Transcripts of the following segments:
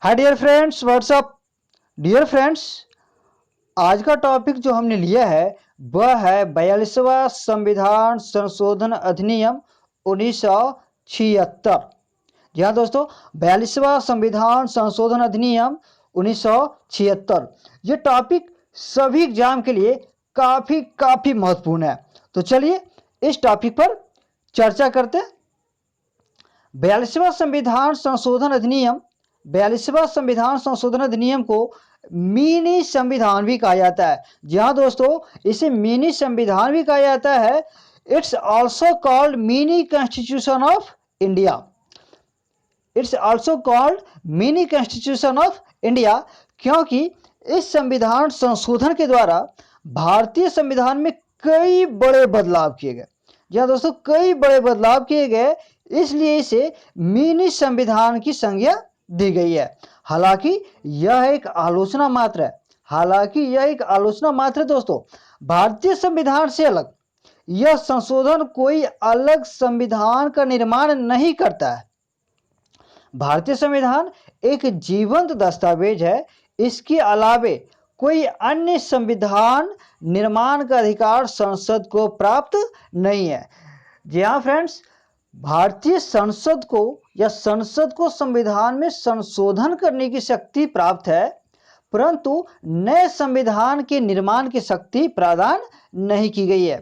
हाय dear friends, what's up. Dear friends, आज का topic जो हमने लिया है वह है 42वां संविधान संशोधन अधिनियम 1976। जी हाँ दोस्तों, 42वां संविधान संशोधन अधिनियम 1976। ये टॉपिक सभी एग्जाम के लिए काफ़ी महत्वपूर्ण है। तो चलिए इस टॉपिक पर चर्चा करते हैं। 42वां संविधान संशोधन अधिनियम 42वां संविधान संशोधन अधिनियम को मिनी संविधान भी कहा जाता है। जी हाँ दोस्तों, इसे मिनी संविधान भी कहा जाता है। It's also called mini constitution of India. It's also called mini constitution of India, क्योंकि इस संविधान संशोधन के द्वारा भारतीय संविधान में कई बड़े बदलाव किए गए। जी हाँ दोस्तों, कई बड़े बदलाव किए गए, इसलिए इसे मिनी संविधान की संज्ञा दी गई है। हालांकि यह एक आलोचना मात्र है। हालांकि यह एक आलोचना मात्र है दोस्तों। भारतीय संविधान से अलग यह संशोधन कोई अलग संविधान का निर्माण नहीं करता है। भारतीय संविधान एक जीवंत दस्तावेज है। इसके अलावे कोई अन्य संविधान निर्माण का अधिकार संसद को प्राप्त नहीं है। जी हाँ फ्रेंड्स, भारतीय संसद को संविधान में संशोधन करने की शक्ति प्राप्त है, परंतु नए संविधान के निर्माण की शक्ति प्रदान नहीं की गई है।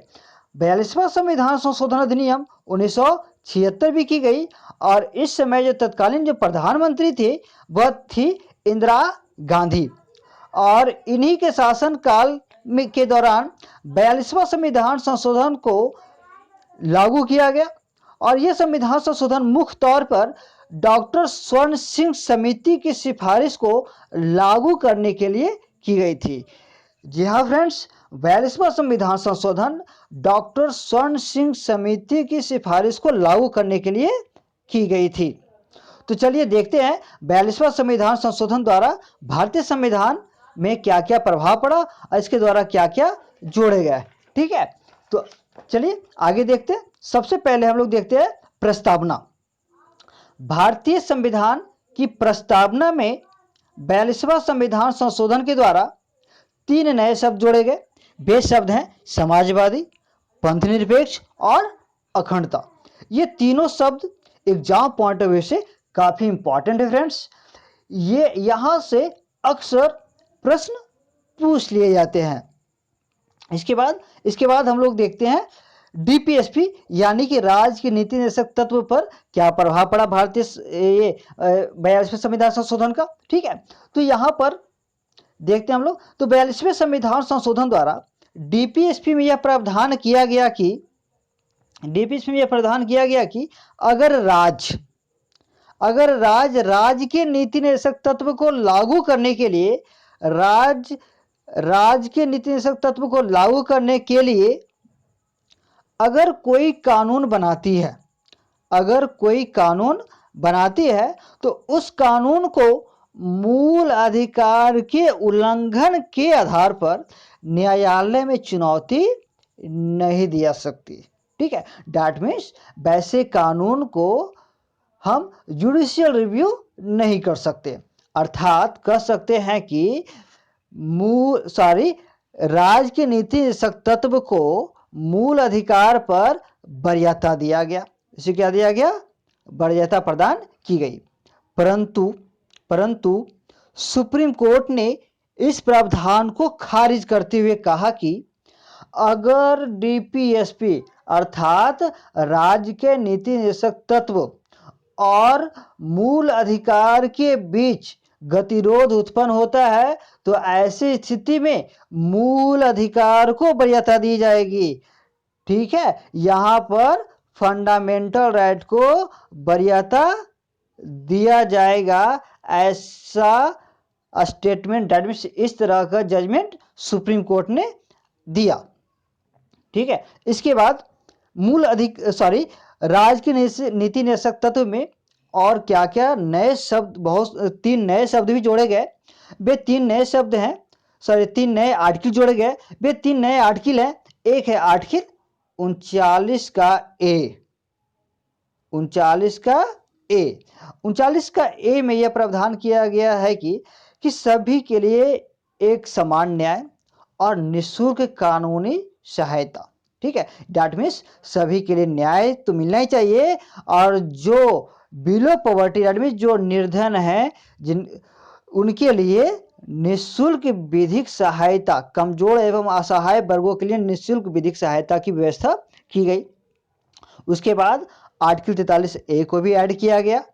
42वां संविधान संशोधन अधिनियम 1976 भी की गई, और इस समय जो तत्कालीन जो प्रधानमंत्री थे वह थी इंदिरा गांधी, और इन्हीं के शासनकाल के दौरान 42वां संविधान संशोधन को लागू किया गया। और यह संविधान संशोधन मुख्य तौर पर डॉक्टर स्वर्ण सिंह समिति की सिफारिश को लागू करने के लिए की गई थी। जी हाँ फ्रेंड्स, 42वां संविधान संशोधन डॉक्टर स्वर्ण सिंह समिति की सिफारिश को लागू करने के लिए की गई थी। तो चलिए देखते हैं 42वां संविधान संशोधन द्वारा भारतीय संविधान में क्या क्या प्रभाव पड़ा और इसके द्वारा क्या क्या जोड़े गए। ठीक है, तो चलिए आगे देखते हैं। सबसे पहले हम लोग देखते हैं प्रस्तावना। भारतीय संविधान की प्रस्तावना में 42वां संविधान संशोधन के द्वारा 3 नए शब्द जोड़े गए। वे शब्द हैं समाजवादी, पंथनिरपेक्ष और अखंडता। ये तीनों शब्द एग्जाम पॉइंट ऑफ व्यू से काफी इंपॉर्टेंट है फ्रेंड्स। ये यहां से अक्सर प्रश्न पूछ लिए जाते हैं। इसके बाद हम लोग देखते हैं डीपीएसपी यानी कि राज्य की नीति निर्देशक तत्व पर क्या प्रभाव पड़ा भारतीय 42वें संविधान संशोधन का। ठीक है, तो यहां पर देखते हैं हम लोग। तो 42वें संविधान संशोधन द्वारा डीपीएसपी में यह प्रावधान किया गया कि अगर राज्य के नीति निर्देशक तत्व को लागू करने के लिए राज्य के नीति निर्देशक तत्व को लागू करने के लिए अगर कोई कानून बनाती है तो उस कानून को मूल अधिकार के उल्लंघन के आधार पर न्यायालय में चुनौती नहीं दी जा सकती। ठीक है, दैट मीन्स वैसे कानून को हम जुडिशियल रिव्यू नहीं कर सकते। अर्थात कह सकते हैं कि राज्य के नीति निर्देशक तत्व को मूल अधिकार पर वरीयता दिया गया। इसे क्या दिया गया? वरीयता प्रदान की गई। परंतु सुप्रीम कोर्ट ने इस प्रावधान को खारिज करते हुए कहा कि अगर डीपीएसपी अर्थात राज्य के नीति निर्देशक तत्व और मूल अधिकार के बीच गतिरोध उत्पन्न होता है तो ऐसी स्थिति में मूल अधिकार को वरीयता दी जाएगी। ठीक है, यहां पर फंडामेंटल राइट को वरीयता दिया जाएगा, ऐसा स्टेटमेंट, दैट मीन्स इस तरह का जजमेंट सुप्रीम कोर्ट ने दिया। ठीक है, इसके बाद राज्य के नीति निर्देशक तत्व में और क्या क्या नए शब्द, 3 नए शब्द भी जोड़े गए। वे 3 नए शब्द हैं, 3 नए आर्टिकल जोड़े गए। वे 3 नए आर्टिकल हैं। एक है आर्टिकल 39 का ए 39 का ए में यह प्रावधान किया गया है कि सभी के लिए एक समान न्याय और निःशुल्क कानूनी सहायता। ठीक है, डैट मीन्स सभी के लिए न्याय तो मिलना ही चाहिए, और जो बिलो पॉवर्टी डैट मीन्स जो निर्धन है जिन उनके लिए निःशुल्क विधिक सहायता, कमजोर एवं असहाय वर्गों के लिए निःशुल्क विधिक सहायता की व्यवस्था की गई। उसके बाद आर्टिकल 43 ए को भी ऐड किया गया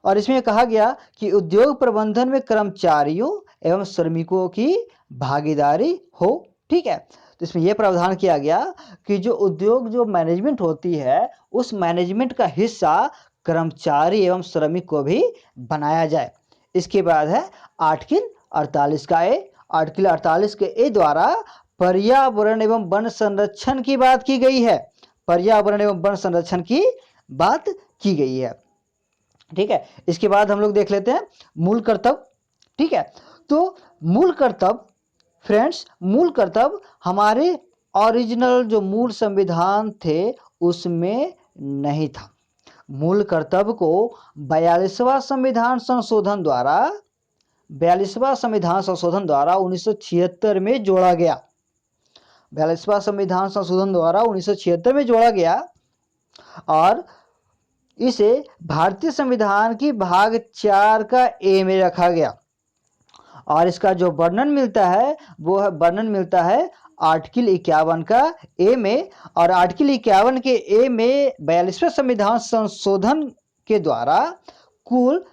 और इसमें कहा गया कि उद्योग प्रबंधन में कर्मचारियों एवं श्रमिकों की भागीदारी हो। ठीक है, तो इसमें यह प्रावधान किया गया कि जो उद्योग जो मैनेजमेंट होती है उस मैनेजमेंट का हिस्सा कर्मचारी एवं श्रमिक को भी बनाया जाए। इसके बाद है आर्टिकल 48 का ए। आर्टिकल 48 के ए द्वारा पर्यावरण एवं वन संरक्षण की बात की गई है। पर्यावरण एवं वन संरक्षण की बात की गई है। ठीक है, इसके बाद हम लोग देख लेते हैं मूल कर्तव्य। ठीक है, तो मूल कर्तव्य फ्रेंड्स, मूल कर्तव्य हमारे ओरिजिनल जो मूल संविधान थे उसमें नहीं था। मूल कर्तव्य को 42वां संविधान संशोधन द्वारा 1976 में जोड़ा गया। 42वां संविधान संशोधन द्वारा 1976 में जोड़ा गया और इसे भारतीय संविधान की भाग 4 का ए में रखा गया और इसका जो वर्णन मिलता है वो वर्णन मिलता है आर्टिकल 51 का ए में। और आर्टिकल 51 के ए में 42वें संविधान संशोधन के द्वारा कुल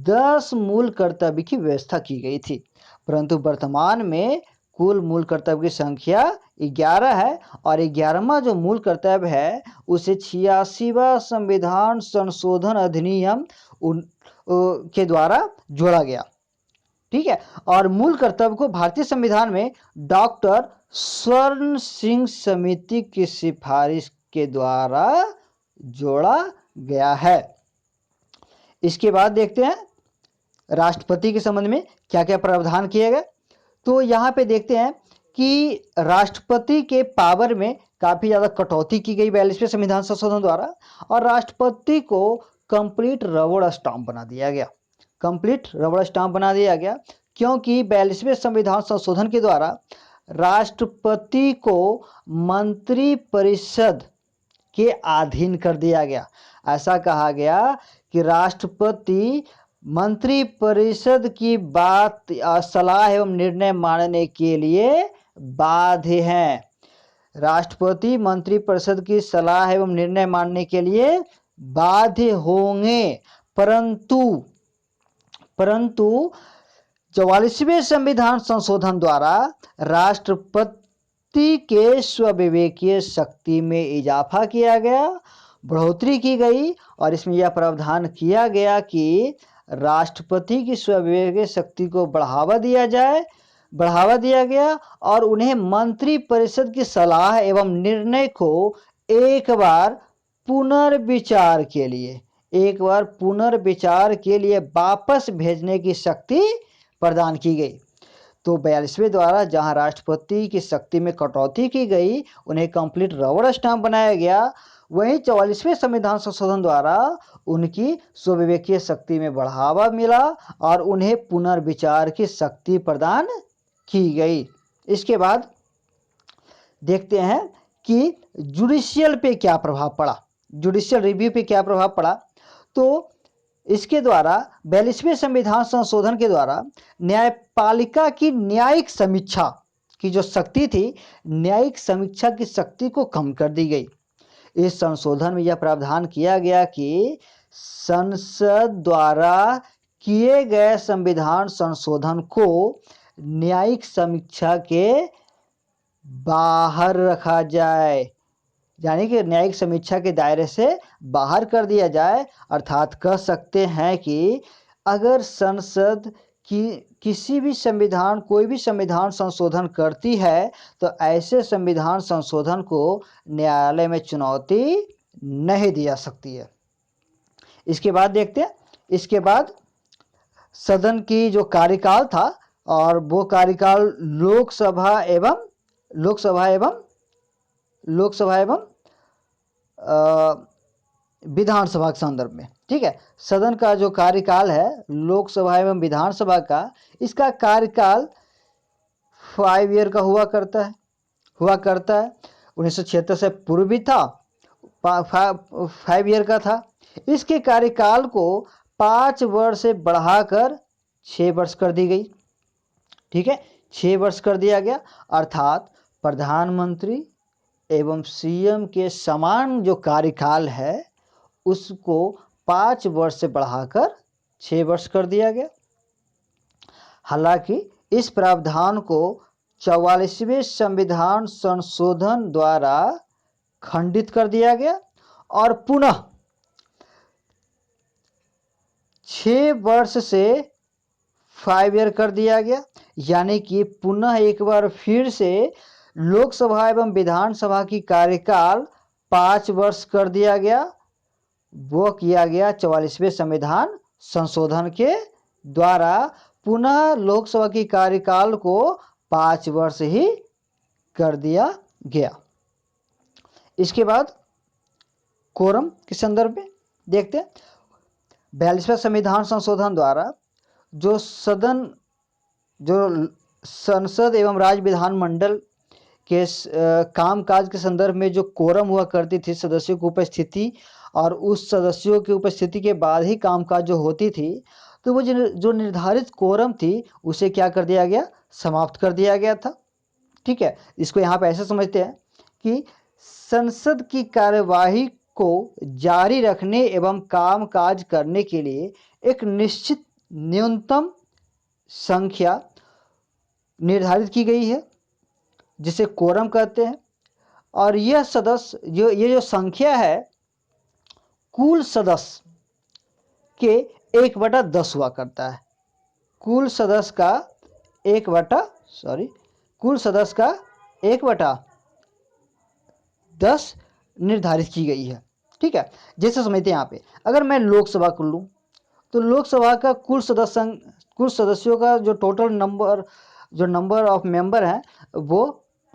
10 मूल कर्तव्य की व्यवस्था की गई थी, परंतु वर्तमान में कुल मूल कर्तव्य की संख्या 11 है और 11वां जो मूल कर्तव्य है उसे 86वां संविधान संशोधन अधिनियम के द्वारा जोड़ा गया। ठीक है, और मूल कर्तव्य को भारतीय संविधान में डॉक्टर स्वर्ण सिंह समिति की सिफारिश के द्वारा जोड़ा गया है। इसके बाद देखते हैं राष्ट्रपति के संबंध में क्या क्या प्रावधान किए गए। तो यहाँ पे देखते हैं कि राष्ट्रपति के पावर में काफी ज्यादा कटौती की गई 42वें संविधान संशोधन द्वारा और राष्ट्रपति को कंप्लीट रबड़ स्टाम्प बना दिया गया। कंप्लीट रबड़ स्टाम्प बना दिया गया क्योंकि 42वें संविधान संशोधन के द्वारा राष्ट्रपति को मंत्री परिषद के अधीन कर दिया गया। ऐसा कहा गया कि राष्ट्रपति मंत्री परिषद की बात सलाह एवं निर्णय मानने के लिए बाध्य हैं। राष्ट्रपति मंत्री परिषद की सलाह एवं निर्णय मानने के लिए बाध्य होंगे, परंतु 44वें संविधान संशोधन द्वारा राष्ट्रपति के स्वविवेकीय शक्ति में इजाफा किया गया, बढ़ोतरी की गई और इसमें यह प्रावधान किया गया कि राष्ट्रपति की स्वविवेकीय शक्ति को बढ़ावा दिया गया और उन्हें मंत्री परिषद की सलाह एवं निर्णय को एक बार पुनर्विचार के लिए वापस भेजने की शक्ति प्रदान की गई। तो 42वें द्वारा जहां राष्ट्रपति की शक्ति में कटौती की गई, उन्हें कंप्लीट रबड़ स्टाम्प बनाया गया, वहीं 44वें संविधान संशोधन द्वारा उनकी स्वविवेकीय शक्ति में बढ़ावा मिला और उन्हें पुनर्विचार की शक्ति प्रदान की गई। इसके बाद देखते हैं कि जुडिशियल पे क्या प्रभाव पड़ा, जुडिशियल रिव्यू पे क्या प्रभाव पड़ा। तो इसके द्वारा 42वें संविधान संशोधन के द्वारा न्यायपालिका की न्यायिक समीक्षा की जो शक्ति थी, न्यायिक समीक्षा की शक्ति को कम कर दी गई। इस संशोधन में यह प्रावधान किया गया कि संसद द्वारा किए गए संविधान संशोधन को न्यायिक समीक्षा के बाहर रखा जाए, यानी कि न्यायिक समीक्षा के दायरे से बाहर कर दिया जाए। अर्थात कह सकते हैं कि अगर संसद की कोई भी संविधान संशोधन करती है तो ऐसे संविधान संशोधन को न्यायालय में चुनौती नहीं दी जा सकती है। इसके बाद देखते हैं, इसके बाद सदन की जो कार्यकाल था और वो कार्यकाल लोकसभा विधानसभा के संदर्भ में। ठीक है, सदन का जो कार्यकाल है लोकसभा एवं विधानसभा का, इसका कार्यकाल 5 ईयर का हुआ करता है। 1976 से पूर्व भी था, 5 ईयर का था। इसके कार्यकाल को 5 वर्ष से बढ़ाकर 6 वर्ष कर दी गई। ठीक है, 6 वर्ष कर दिया गया, अर्थात प्रधानमंत्री एवं सीएम के समान जो कार्यकाल है उसको 5 वर्ष से बढ़ाकर 6 वर्ष कर दिया गया। हालांकि इस प्रावधान को 44वें संविधान संशोधन द्वारा खंडित कर दिया गया और पुनः 6 वर्ष से 5 ईयर कर दिया गया। यानी कि पुनः एक बार फिर से लोकसभा एवं विधानसभा की कार्यकाल 5 वर्ष कर दिया गया। वो किया गया 44वें संविधान संशोधन के द्वारा। पुनः लोकसभा की कार्यकाल को 5 वर्ष ही कर दिया गया। इसके बाद कोरम के संदर्भ में देखते हैं। 42वें संविधान संशोधन द्वारा जो संसद एवं राज्य विधानमंडल के कामकाज के संदर्भ में जो कोरम हुआ करती थी, सदस्यों की उपस्थिति, और उस सदस्यों की उपस्थिति के बाद ही कामकाज जो होती थी, तो वो जो निर्धारित कोरम थी उसे क्या कर दिया गया, समाप्त कर दिया गया था। ठीक है, इसको यहाँ पे ऐसे समझते हैं कि संसद की कार्यवाही को जारी रखने एवं कामकाज करने के लिए एक निश्चित न्यूनतम संख्या निर्धारित की गई है जिसे कोरम कहते हैं। और यह सदस्य ये जो संख्या है कुल सदस्य के 1/10 हुआ करता है। कुल सदस्य का 1/10 निर्धारित की गई है। ठीक है, जैसे समझते हैं यहाँ पे, अगर मैं लोकसभा को लूँ तो लोकसभा का कुल सदस्यों का जो टोटल नंबर ऑफ मेंबर हैं वो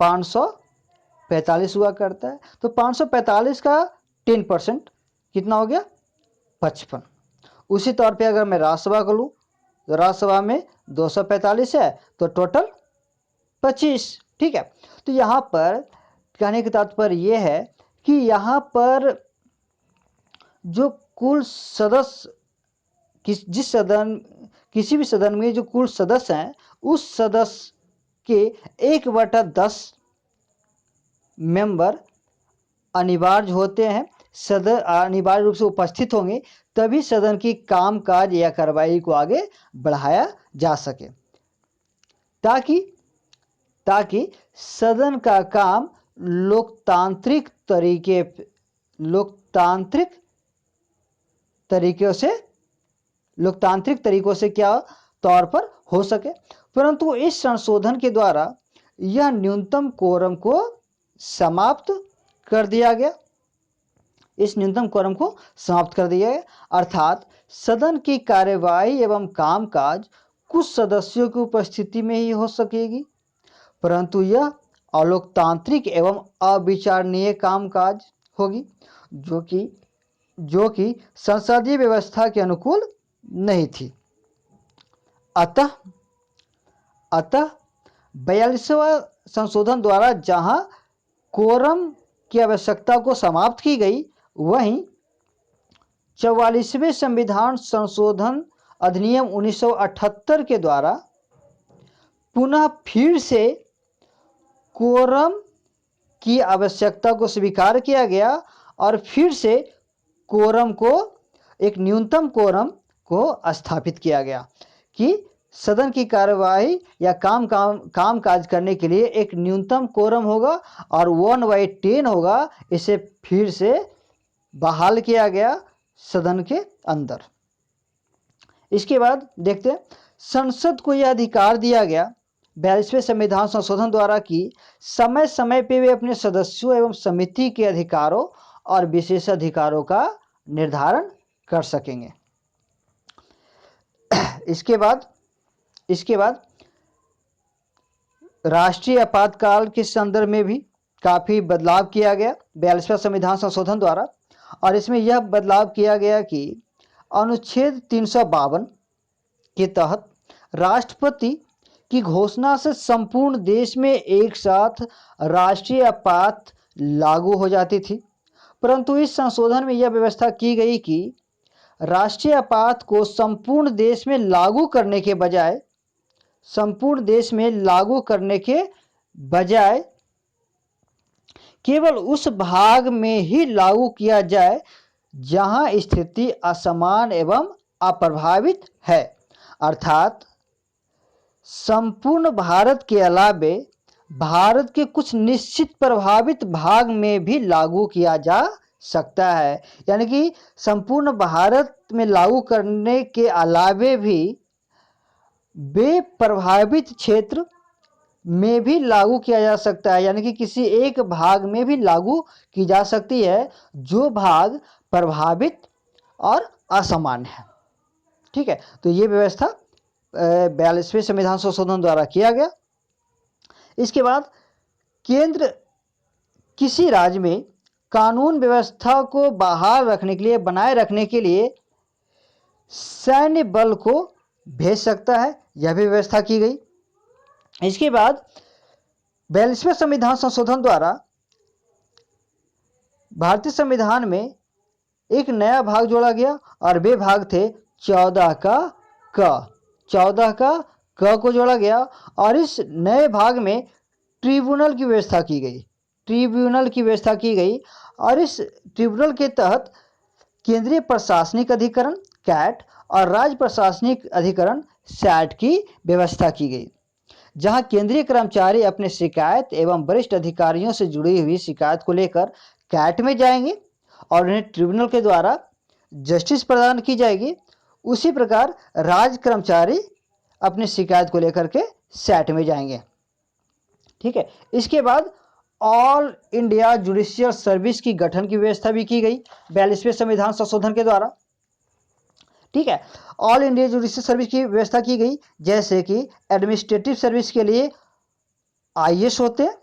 545 हुआ करता है। तो 545 का 10% कितना हो गया, 55। उसी तौर पे अगर मैं राज्यसभा को लूँ तो राज्यसभा में 245 है तो टोटल 25। ठीक है, तो यहाँ पर कहने का तात्पर्य ये है कि यहाँ पर जो कुल सदस्य किसी भी सदन में जो कुल सदस्य हैं उस सदस्य के 1/10 मेंबर अनिवार्य होते हैं, सदन अनिवार्य रूप से उपस्थित होंगे, तभी सदन की कामकाज या कार्रवाई को आगे बढ़ाया जा सके, ताकि सदन का काम लोकतांत्रिक तरीकों से क्या तौर पर हो सके। परंतु इस संशोधन के द्वारा यह न्यूनतम कोरम को समाप्त कर दिया गया। अर्थात सदन की कार्यवाही एवं कामकाज कुछ सदस्यों की उपस्थिति में ही हो सकेगी, परंतु यह अलोकतांत्रिक एवं अविचारणीय कामकाज होगी जो कि संसदीय व्यवस्था के अनुकूल नहीं थी। अतः 42वां संशोधन द्वारा जहां कोरम की आवश्यकता को समाप्त की गई, वहीं 44वें संविधान संशोधन अधिनियम 1978 के द्वारा पुनः फिर से कोरम की आवश्यकता को स्वीकार किया गया और फिर से कोरम को, एक न्यूनतम कोरम को स्थापित किया गया कि सदन की कार्यवाही या कामकाज करने के लिए एक न्यूनतम कोरम होगा और 1/10 होगा। इसे फिर से बहाल किया गया सदन के अंदर। इसके बाद देखते हैं, संसद को यह अधिकार दिया गया 42वें संविधान संशोधन द्वारा कि समय समय पे वे अपने सदस्यों एवं समिति के अधिकारों और विशेषाधिकारों का निर्धारण कर सकेंगे। इसके बाद राष्ट्रीय आपातकाल के संदर्भ में भी काफी बदलाव किया गया 42वां संविधान संशोधन द्वारा। और इसमें यह बदलाव किया गया कि अनुच्छेद 352 के तहत राष्ट्रपति की घोषणा से संपूर्ण देश में एक साथ राष्ट्रीय आपात लागू हो जाती थी। परंतु इस संशोधन में यह व्यवस्था की गई कि राष्ट्रीय आपात को संपूर्ण देश में लागू करने के बजाय केवल उस भाग में ही लागू किया जाए जहां स्थिति असमान एवं अप्रभावित है। अर्थात संपूर्ण भारत के अलावे भारत के कुछ निश्चित प्रभावित भाग में भी लागू किया जा सकता है। यानी कि संपूर्ण भारत में लागू करने के अलावे भी वे प्रभावित क्षेत्र में भी लागू किया जा सकता है, यानी कि किसी एक भाग में भी लागू की जा सकती है जो भाग प्रभावित और असामान्य है। ठीक है, तो ये व्यवस्था 42वें संविधान संशोधन द्वारा किया गया। इसके बाद केंद्र किसी राज्य में कानून व्यवस्था को बहाल रखने के लिए, बनाए रखने के लिए सैन्य बल को भेज सकता है, यह भी व्यवस्था की गई। इसके बाद 42वें संविधान संशोधन द्वारा भारतीय संविधान में एक नया भाग जोड़ा गया और वे भाग थे 14 का क को जोड़ा गया और इस नए भाग में ट्रिब्यूनल की व्यवस्था की गई और इस ट्रिब्यूनल के तहत केंद्रीय प्रशासनिक अधिकरण कैट और राज्य प्रशासनिक अधिकरण सैट की व्यवस्था की गई, जहां केंद्रीय कर्मचारी अपने शिकायत एवं वरिष्ठ अधिकारियों से जुड़ी हुई शिकायत को लेकर कैट में जाएंगे और उन्हें ट्रिब्यूनल के द्वारा जस्टिस प्रदान की जाएगी। उसी प्रकार राज्य कर्मचारी अपनी शिकायत को लेकर के सैट में जाएंगे। ठीक है, इसके बाद ऑल इंडिया जुडिशियल सर्विस की गठन की व्यवस्था भी की गई 42वें संविधान संशोधन के द्वारा। ठीक है, ऑल इंडिया जुडिशियल सर्विस की व्यवस्था की गई, जैसे कि एडमिनिस्ट्रेटिव सर्विस के लिए आईएएस होते हैं,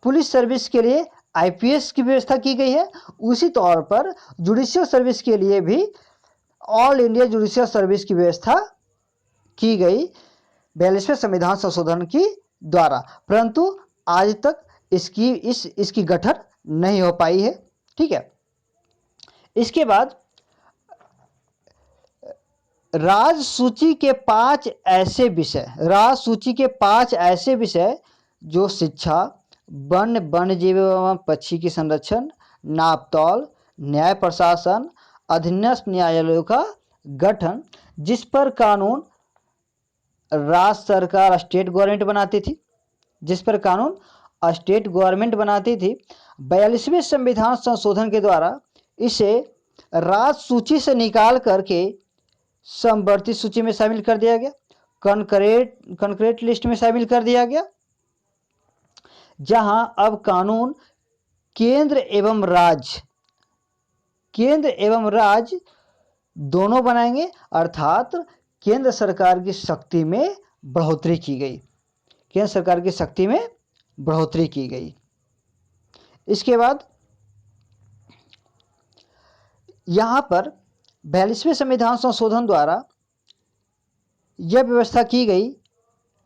पुलिस सर्विस के लिए आईपीएस की व्यवस्था की गई है। उसी तौर पर जुडिशियल सर्विस के लिए भी ऑल इंडिया जुडिशियल सर्विस की व्यवस्था की गई 42वें संविधान संशोधन की द्वारा, परंतु आज तक इसकी गठन नहीं हो पाई है। ठीक है, इसके बाद राजसूची के 5 ऐसे विषय जो शिक्षा, वन्य जीव एवं पक्षी की संरक्षण, नापतौल, न्याय प्रशासन, अधीनस्थ न्यायालयों का गठन, जिस पर कानून राज्य सरकार स्टेट गवर्नमेंट बनाती थी 42वें संविधान संशोधन के द्वारा इसे राजसूची से निकाल करके समवर्ती सूची में शामिल कर दिया गया, कंकरेंट लिस्ट में शामिल कर दिया गया, जहां अब कानून केंद्र एवं राज्य दोनों बनाएंगे। अर्थात केंद्र सरकार की शक्ति में बढ़ोतरी की गई। इसके बाद यहां पर 42वें संविधान संशोधन द्वारा यह व्यवस्था की गई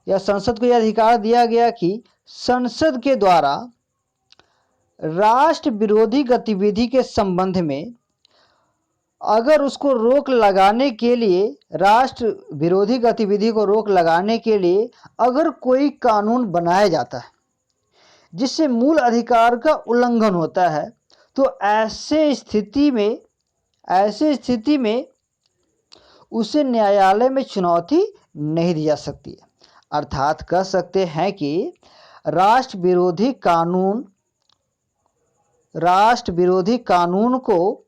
या संसद को यह अधिकार दिया गया कि संसद के द्वारा राष्ट्र विरोधी गतिविधि के संबंध में अगर उसको रोक लगाने के लिए, राष्ट्र विरोधी गतिविधि को रोक लगाने के लिए अगर कोई कानून बनाया जाता है जिससे मूल अधिकार का उल्लंघन होता है, तो ऐसे स्थिति में उसे न्यायालय में चुनौती नहीं दी जा सकती है। अर्थात कह सकते हैं कि राष्ट्र विरोधी कानून को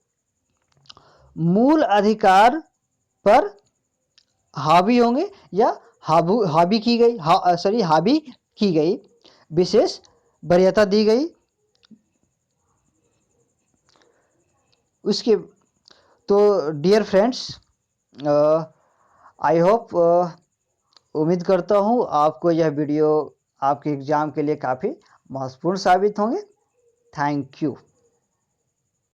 मूल अधिकार पर हावी होंगे या हावी की गई विशेष वरीयता दी गई। उसके तो डियर फ्रेंड्स, आई होप, उम्मीद करता हूँ आपको यह वीडियो आपके एग्ज़ाम के लिए काफ़ी महत्वपूर्ण साबित होंगे। Thank you.